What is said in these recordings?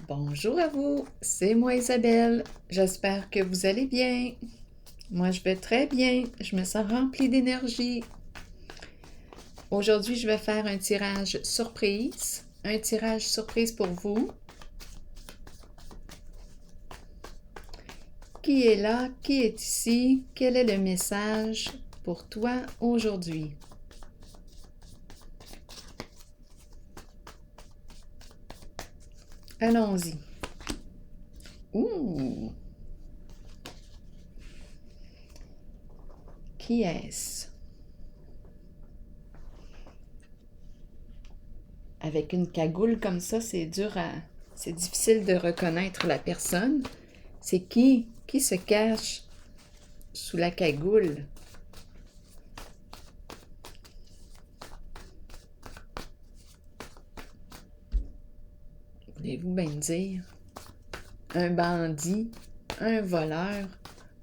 Bonjour à vous, c'est moi Isabelle. J'espère que vous allez bien. Moi, je vais très bien. Je me sens remplie d'énergie. Aujourd'hui, je vais faire un tirage surprise. Un tirage surprise pour vous. Qui est là? Qui est ici? Quel est le message pour toi aujourd'hui? Allons-y. Ouh! Qui est-ce? Avec une cagoule comme ça, c'est c'est difficile de reconnaître la personne. C'est qui? Qui se cache sous la cagoule? Voulez-vous bien me dire? Un bandit, un voleur,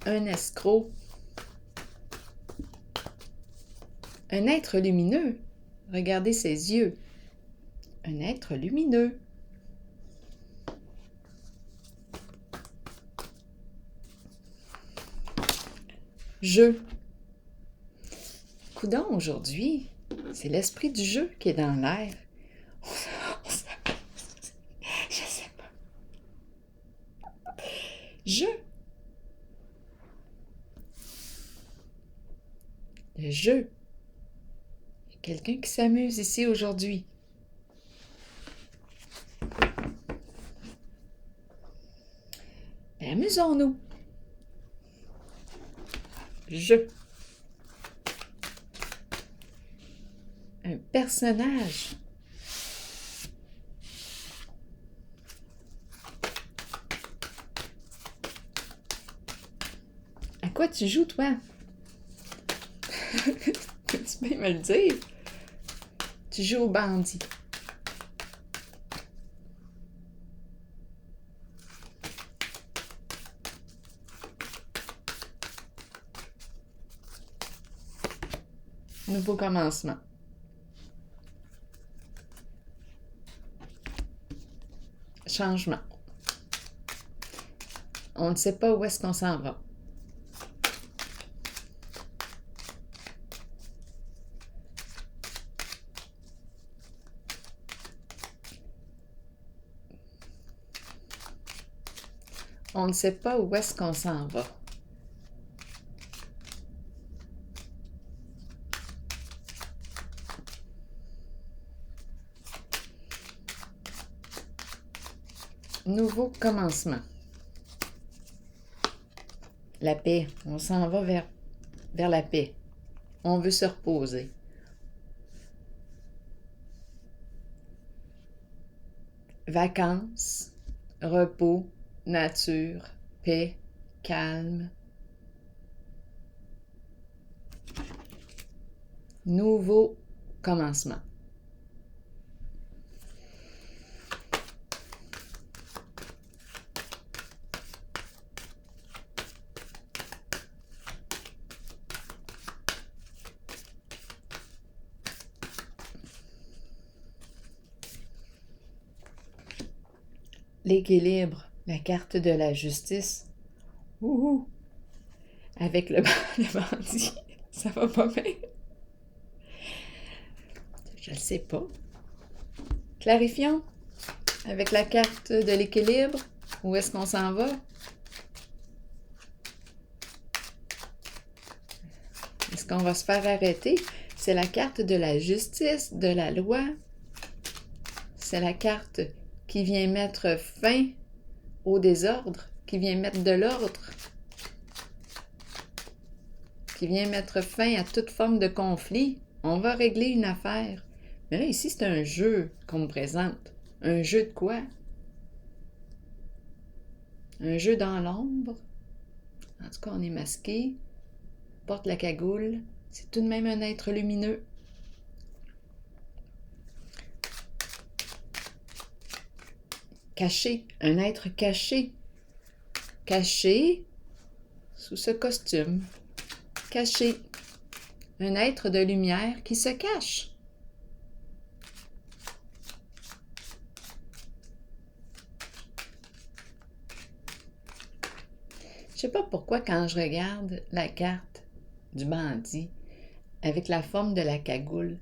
un escroc, un être lumineux. Regardez ses yeux. Un être lumineux. Jeu. Coudonc, aujourd'hui, c'est l'esprit du jeu qui est dans l'air. Je sais pas. Jeu. Le jeu. Il y a quelqu'un qui s'amuse ici aujourd'hui. Ben, amusons-nous. Jeu. Un personnage. À quoi tu joues, toi? Tu peux me le dire? Tu joues au bandit. Nouveau commencement. Changement. On ne sait pas où est-ce qu'on s'en va. On ne sait pas où est-ce qu'on s'en va. Nouveau commencement. La paix. On s'en va vers la paix. On veut se reposer. Vacances, repos, nature, paix, calme. Nouveau commencement. L'équilibre, la carte de la justice. Ouhou! Avec le bandit, ça va pas bien. Je ne sais pas. Clarifions. Avec la carte de l'équilibre, où est-ce qu'on s'en va? Est-ce qu'on va se faire arrêter? C'est la carte de la justice, de la loi. C'est la carte qui vient mettre fin au désordre, qui vient mettre de l'ordre, qui vient mettre fin à toute forme de conflit. On va régler une affaire. Mais là, ici, c'est un jeu qu'on me présente. Un jeu de quoi? Un jeu dans l'ombre. En tout cas, on est masqué. Porte la cagoule. C'est tout de même un être lumineux. Caché. Un être caché. Caché sous ce costume. Caché. Un être de lumière qui se cache. Je sais pas pourquoi quand je regarde la carte du bandit avec la forme de la cagoule,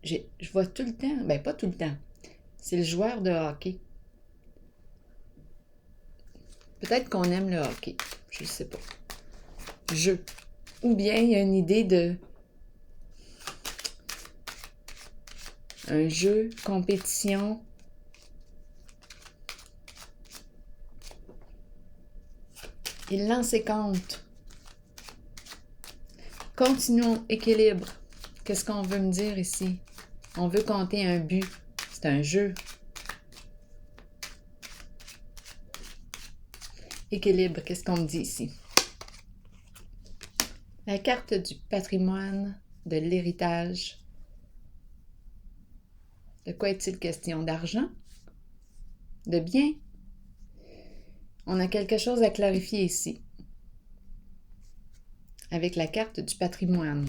je vois tout le temps, ben pas tout le temps, c'est le joueur de hockey. Peut-être qu'on aime le hockey, je sais pas. Jeu. Ou bien il y a une idée de un jeu, compétition. Il lance et compte. Continuons, équilibre. Qu'est-ce qu'on veut me dire ici? On veut compter un but. C'est un jeu. Équilibre, qu'est-ce qu'on me dit ici? La carte du patrimoine, de l'héritage. De quoi est-il question? D'argent? De biens? On a quelque chose à clarifier ici. Avec la carte du patrimoine.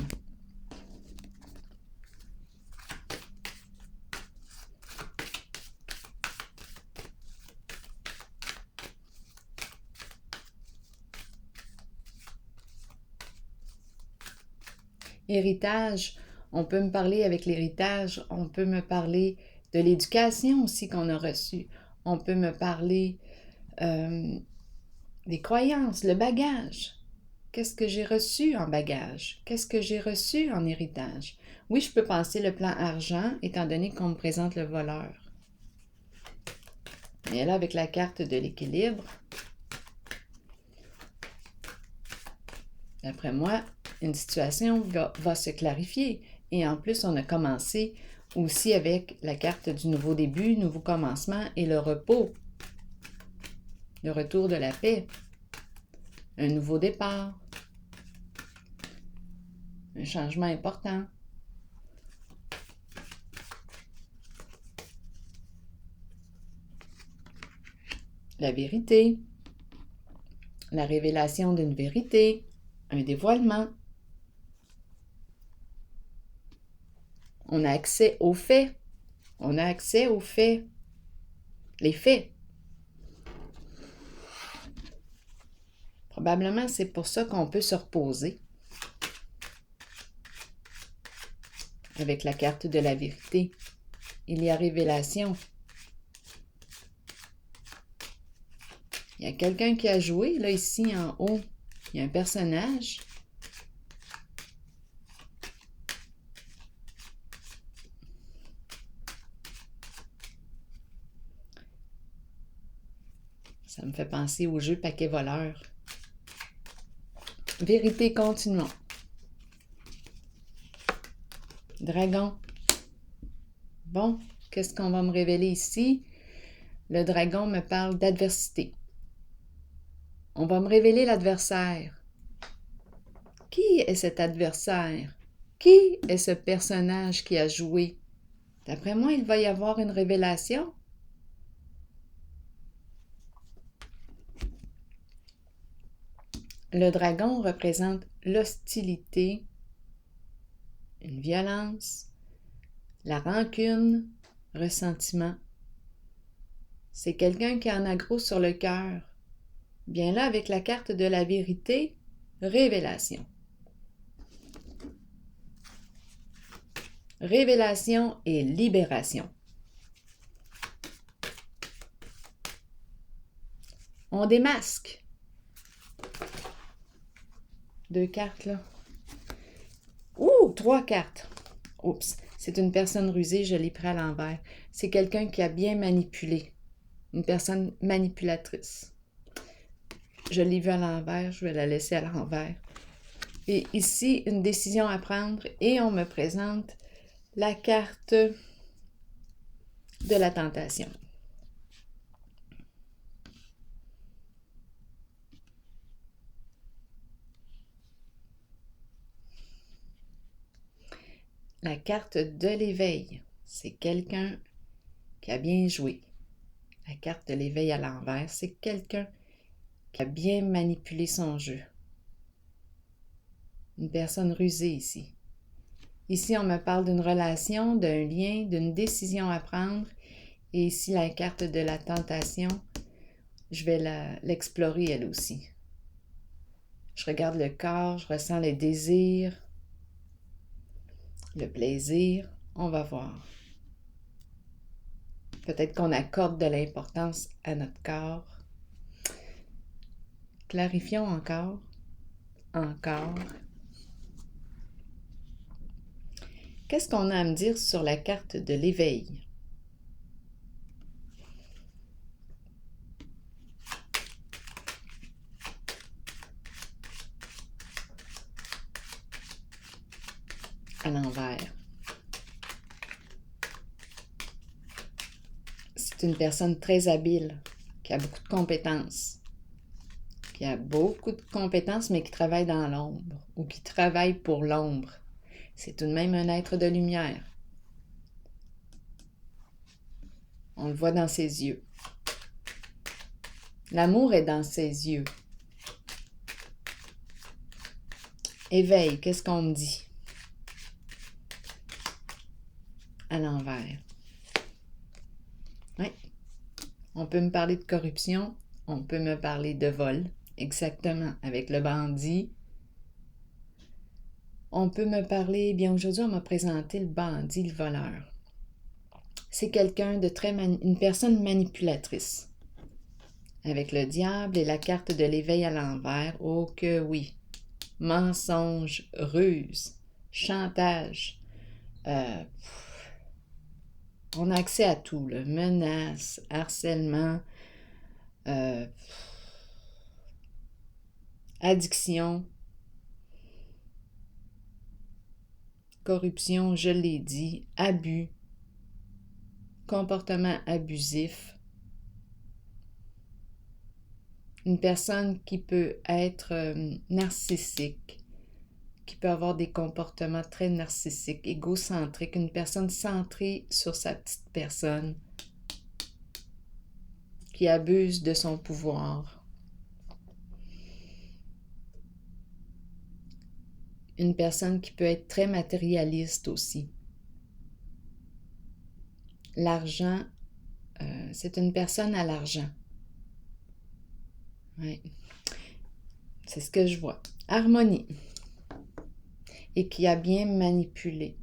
Héritage, on peut me parler avec l'héritage, on peut me parler de l'éducation aussi qu'on a reçue. On peut me parler des croyances, le bagage. Qu'est-ce que j'ai reçu en bagage? Qu'est-ce que j'ai reçu en héritage? Oui, je peux penser le plan argent, étant donné qu'on me présente le voleur. Mais là, avec la carte de l'équilibre, d'après moi, une situation va se clarifier. Et en plus, on a commencé aussi avec la carte du nouveau début, nouveau commencement et le repos. Le retour de la paix. Un nouveau départ. Un changement important. La vérité. La révélation d'une vérité. Un dévoilement. On a accès aux faits. On a accès aux faits. Les faits. Probablement, c'est pour ça qu'on peut se reposer. Avec la carte de la vérité. Il y a révélation. Il y a quelqu'un qui a joué, là, ici, en haut. Il y a un personnage. Ça me fait penser au jeu Paquet voleur. Vérité continuons. Dragon. Bon, qu'est-ce qu'on va me révéler ici? Le dragon me parle d'adversité. On va me révéler l'adversaire. Qui est cet adversaire? Qui est ce personnage qui a joué? D'après moi, il va y avoir une révélation. Le dragon représente l'hostilité, une violence, la rancune, ressentiment. C'est quelqu'un qui en a gros sur le cœur. Bien là, avec la carte de la vérité, révélation. Révélation et libération. On démasque. 2 cartes là. Ouh, 3 cartes. Oups, c'est une personne rusée, je l'ai pris à l'envers. C'est quelqu'un qui a bien manipulé. Une personne manipulatrice. Je l'ai vu à l'envers, je vais la laisser à l'envers. Et ici, une décision à prendre et on me présente la carte de la tentation. La carte de l'éveil, c'est quelqu'un qui a bien joué. La carte de l'éveil à l'envers, c'est quelqu'un qui a bien manipulé son jeu. Une personne rusée ici. Ici, on me parle d'une relation, d'un lien, d'une décision à prendre. Et ici, la carte de la tentation, je vais l'explorer elle aussi. Je regarde le corps, je ressens le désir, le plaisir. On va voir. Peut-être qu'on accorde de l'importance à notre corps. Clarifions encore. Encore. Qu'est-ce qu'on a à me dire sur la carte de l'éveil? À l'envers. C'est une personne très habile, qui a beaucoup de compétences. Qui a beaucoup de compétences, mais qui travaille dans l'ombre, ou qui travaille pour l'ombre. C'est tout de même un être de lumière. On le voit dans ses yeux. L'amour est dans ses yeux. Éveil, qu'est-ce qu'on me dit? À l'envers. Oui. On peut me parler de corruption, on peut me parler de vol, exactement, avec le bandit. On peut me parler, bien aujourd'hui on m'a présenté le bandit, le voleur. C'est quelqu'un de une personne manipulatrice. Avec le diable et la carte de l'éveil à l'envers, oh que oui. Mensonge, ruse, chantage. On a accès à tout, là. Menaces, harcèlement, addiction, corruption, je l'ai dit, abus, comportement abusif. Une personne qui peut être narcissique, qui peut avoir des comportements très narcissiques, égocentriques, une personne centrée sur sa petite personne, qui abuse de son pouvoir. Une personne qui peut être très matérialiste aussi. L'argent, c'est une personne à l'argent. Oui, c'est ce que je vois. Harmonie. Et qui a bien manipulé.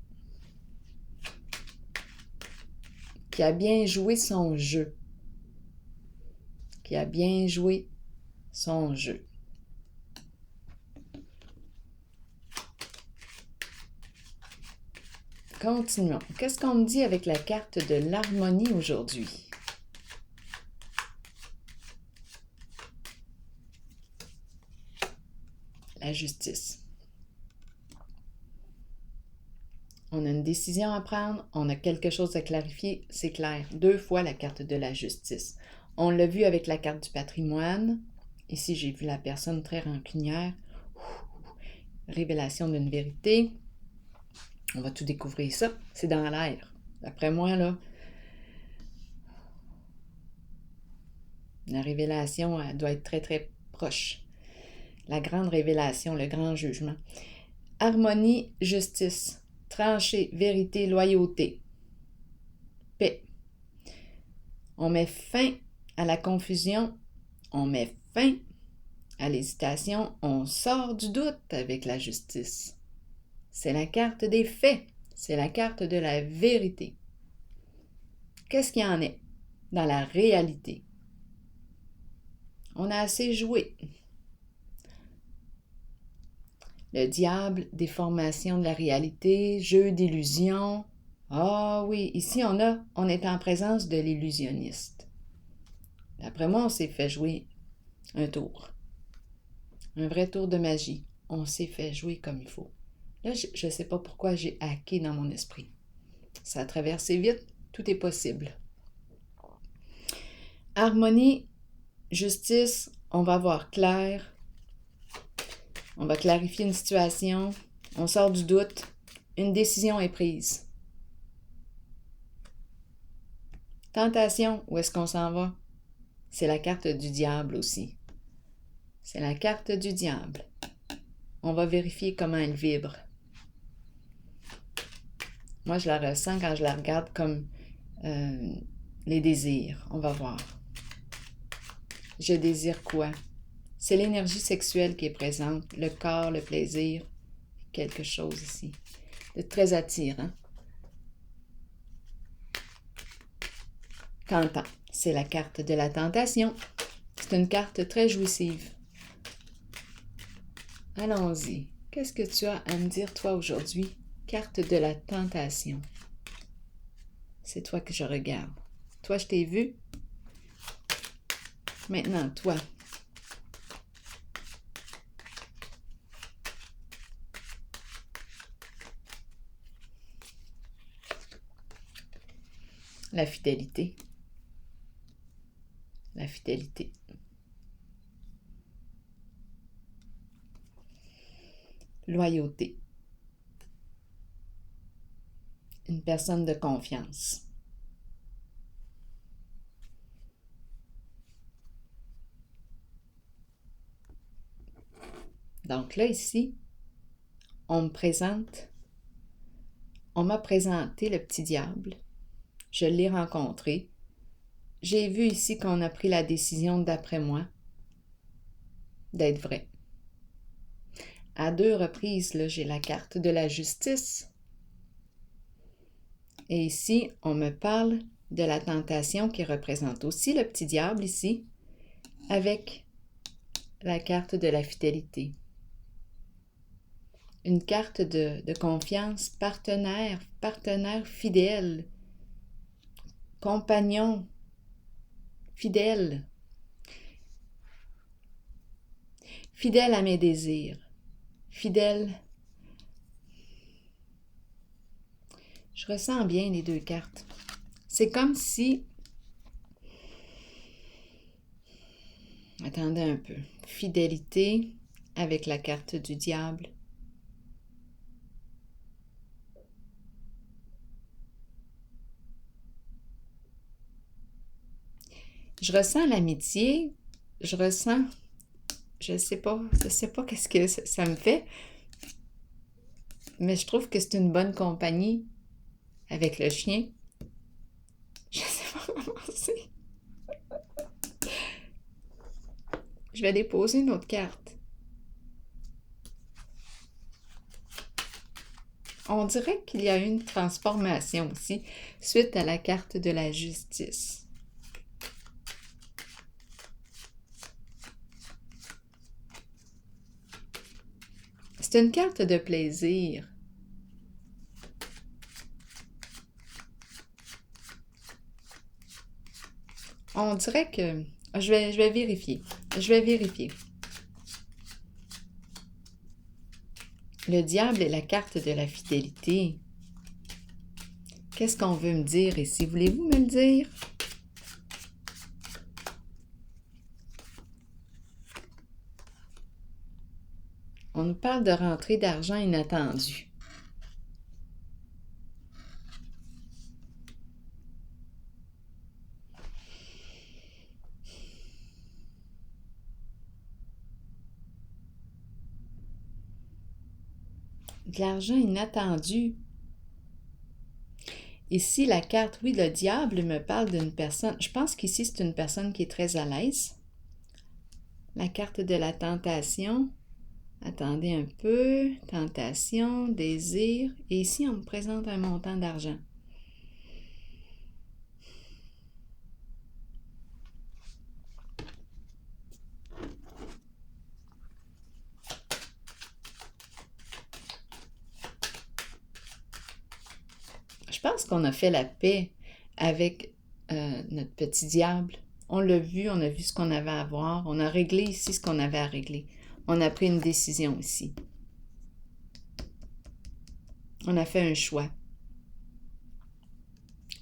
Qui a bien joué son jeu. Qui a bien joué son jeu. Continuons. Qu'est-ce qu'on me dit avec la carte de l'harmonie aujourd'hui? La justice. On a une décision à prendre, on a quelque chose à clarifier, c'est clair. 2 fois la carte de la justice. On l'a vu avec la carte du patrimoine. Ici, j'ai vu la personne très rancunière. Révélation d'une vérité. On va tout découvrir ça. C'est dans l'air. D'après moi, là, la révélation, elle doit être très, très proche. La grande révélation, le grand jugement. Harmonie, justice. Tranchée, vérité, loyauté. Paix. On met fin à la confusion. On met fin à l'hésitation. On sort du doute avec la justice. C'est la carte des faits. C'est la carte de la vérité. Qu'est-ce qu'il y en est dans la réalité? On a assez joué. Le diable, déformation de la réalité, jeu d'illusion. Ah oui, ici on est en présence de l'illusionniste. D'après moi, on s'est fait jouer un tour. Un vrai tour de magie. On s'est fait jouer comme il faut. Là, je ne sais pas pourquoi j'ai hacké dans mon esprit. Ça a traversé vite, tout est possible. Harmonie, justice, on va voir clair. On va clarifier une situation. On sort du doute. Une décision est prise. Tentation, où est-ce qu'on s'en va? C'est la carte du diable aussi. C'est la carte du diable. On va vérifier comment elle vibre. Moi, je la ressens quand je la regarde comme les désirs. On va voir. Je désire quoi? C'est l'énergie sexuelle qui est présente, le corps, le plaisir, quelque chose ici de très attirant. Tentant, c'est la carte de la tentation. C'est une carte très jouissive. Allons-y. Qu'est-ce que tu as à me dire, toi, aujourd'hui? Carte de la tentation. C'est toi que je regarde. Toi, je t'ai vu. Maintenant, toi. La fidélité. La fidélité. Loyauté. Une personne de confiance. Donc là, ici, on m'a présenté le petit diable. Je l'ai rencontré. J'ai vu ici qu'on a pris la décision, d'après moi, d'être vrai. À 2 reprises, là, j'ai la carte de la justice. Et ici, on me parle de la tentation qui représente aussi le petit diable ici, avec la carte de la fidélité. Une carte de confiance, partenaire fidèle, compagnon fidèle, fidèle à mes désirs, fidèle. Je ressens bien les 2 cartes. C'est comme si... Attendez un peu. Fidélité avec la carte du diable. Je ressens l'amitié, je sais pas qu'est-ce que ça me fait, mais je trouve que c'est une bonne compagnie avec le chien. Je sais pas comment c'est. Je vais déposer une autre carte. On dirait qu'il y a eu une transformation aussi suite à la carte de la justice. C'est une carte de plaisir. On dirait que... Je vais vérifier. Le diable est la carte de la fidélité. Qu'est-ce qu'on veut me dire ici? Voulez-vous me le dire? On nous parle de rentrée d'argent inattendue. De l'argent inattendu. Ici, la carte, oui, le diable me parle d'une personne. Je pense qu'ici, c'est une personne qui est très à l'aise. La carte de la tentation. Attendez un peu. Tentation, désir. Et ici, on me présente un montant d'argent. Je pense qu'on a fait la paix avec notre petit diable. On l'a vu, on a vu ce qu'on avait à voir. On a réglé ici ce qu'on avait à régler. On a pris une décision ici. On a fait un choix.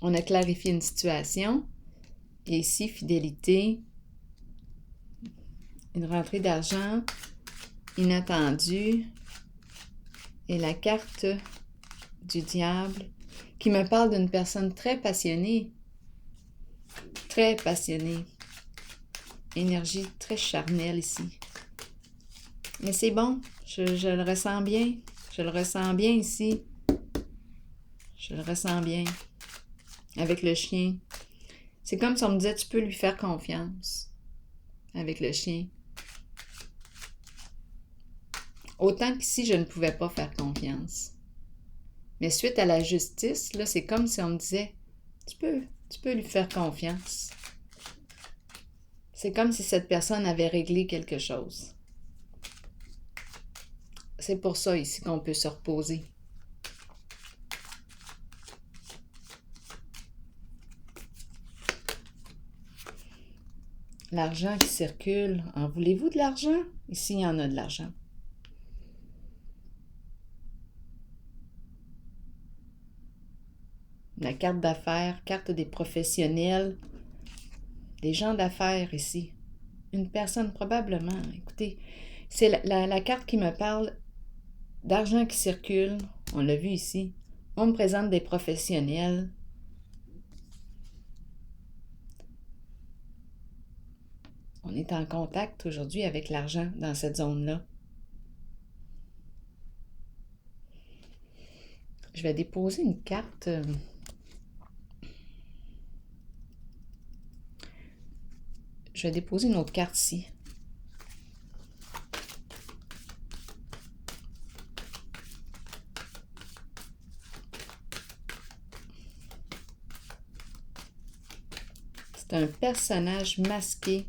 On a clarifié une situation. Et ici, fidélité, une rentrée d'argent inattendue et la carte du diable qui me parle d'une personne très passionnée. Très passionnée. Énergie très charnelle ici. Mais c'est bon, je le ressens bien. Je le ressens bien ici. Je le ressens bien. Avec le chien. C'est comme si on me disait, tu peux lui faire confiance. Avec le chien. Autant qu'ici, je ne pouvais pas faire confiance. Mais suite à la justice, là, c'est comme si on me disait, tu peux lui faire confiance. C'est comme si cette personne avait réglé quelque chose. C'est pour ça ici qu'on peut se reposer. L'argent qui circule. En voulez-vous de l'argent? Ici, il y en a de l'argent. La carte d'affaires, carte des professionnels, des gens d'affaires ici. Une personne probablement. Écoutez, c'est la carte qui me parle d'argent qui circule. On l'a vu ici. On me présente des professionnels. On est en contact aujourd'hui avec l'argent dans cette zone-là. Je vais déposer une carte. Je vais déposer une autre carte ici. C'est un personnage masqué.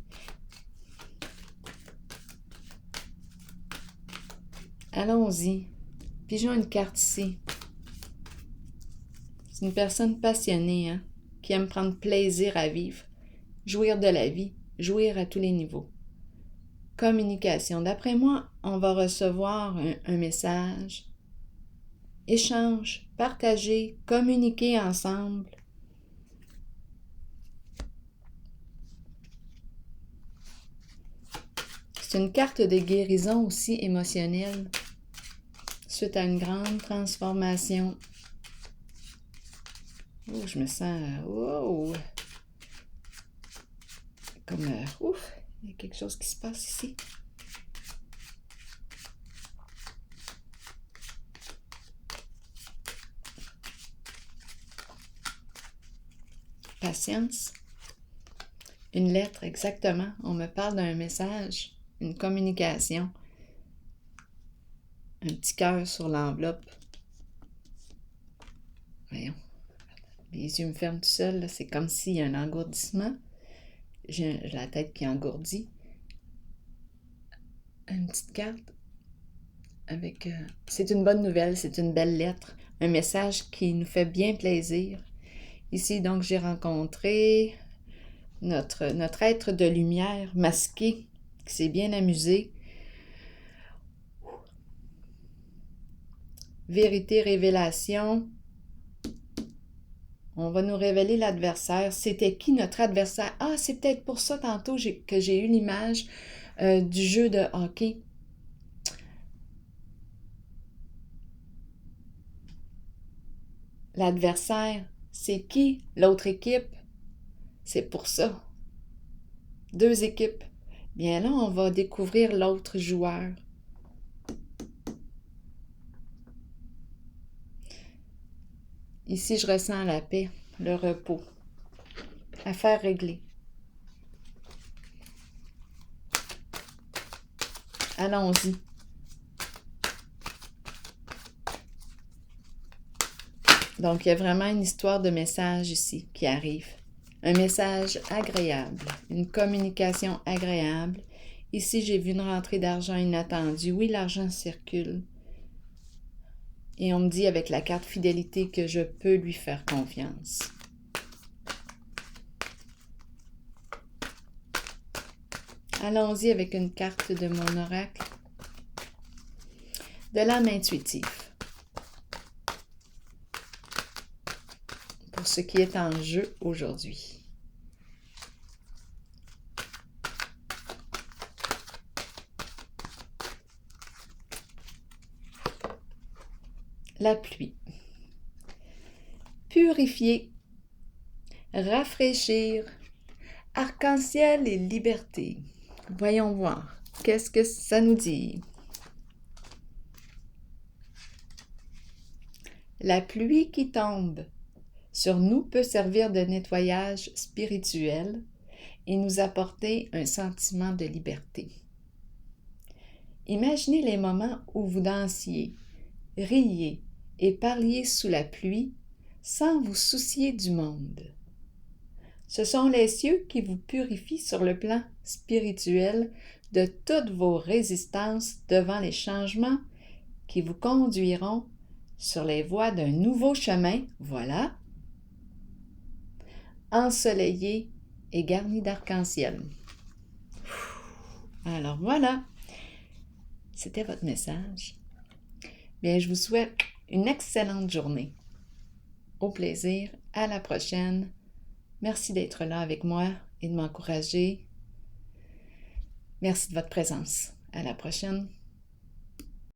Allons-y. Pigeons une carte ici. C'est une personne passionnée, hein, qui aime prendre plaisir à vivre, jouir de la vie, jouir à tous les niveaux. Communication. D'après moi, on va recevoir un message. Échange, partager, communiquer ensemble. C'est une carte de guérison aussi émotionnelle, suite à une grande transformation. Oh, je me sens, wow, comme, ouf, il y a quelque chose qui se passe ici. Patience. Une lettre, exactement. On me parle d'un message, une communication. Un petit cœur sur l'enveloppe. Voyons. Les yeux me ferment tout seuls. C'est comme s'il y a un engourdissement. J'ai la tête qui engourdit. Une petite carte avec... c'est une bonne nouvelle, c'est une belle lettre. Un message qui nous fait bien plaisir. Ici, donc, j'ai rencontré notre être de lumière masqué qui s'est bien amusé. Vérité, révélation. On va nous révéler l'adversaire. C'était qui notre adversaire? Ah, c'est peut-être pour ça tantôt que j'ai eu l'image du jeu de hockey. L'adversaire, c'est qui? L'autre équipe? C'est pour ça. 2 équipes. Bien là, on va découvrir l'autre joueur. Ici, je ressens la paix, le repos. Affaire réglée. Allons-y. Donc, il y a vraiment une histoire de message ici qui arrive. Un message agréable, une communication agréable. Ici, j'ai vu une rentrée d'argent inattendue. Oui, l'argent circule. Et on me dit avec la carte fidélité que je peux lui faire confiance. Allons-y avec une carte de mon oracle. De l'âme intuitive. Pour ce qui est en jeu aujourd'hui. La pluie. Purifier, rafraîchir, arc-en-ciel et liberté. Voyons voir, qu'est-ce que ça nous dit? La pluie qui tombe sur nous peut servir de nettoyage spirituel et nous apporter un sentiment de liberté. Imaginez les moments où vous dansiez, riez et parliez sous la pluie sans vous soucier du monde. Ce sont les cieux qui vous purifient sur le plan spirituel de toutes vos résistances devant les changements qui vous conduiront sur les voies d'un nouveau chemin, voilà, ensoleillé et garni d'arc-en-ciel. Alors voilà, c'était votre message. Bien, je vous souhaite une excellente journée. Au plaisir, à la prochaine. Merci d'être là avec moi et de m'encourager. Merci de votre présence. À la prochaine.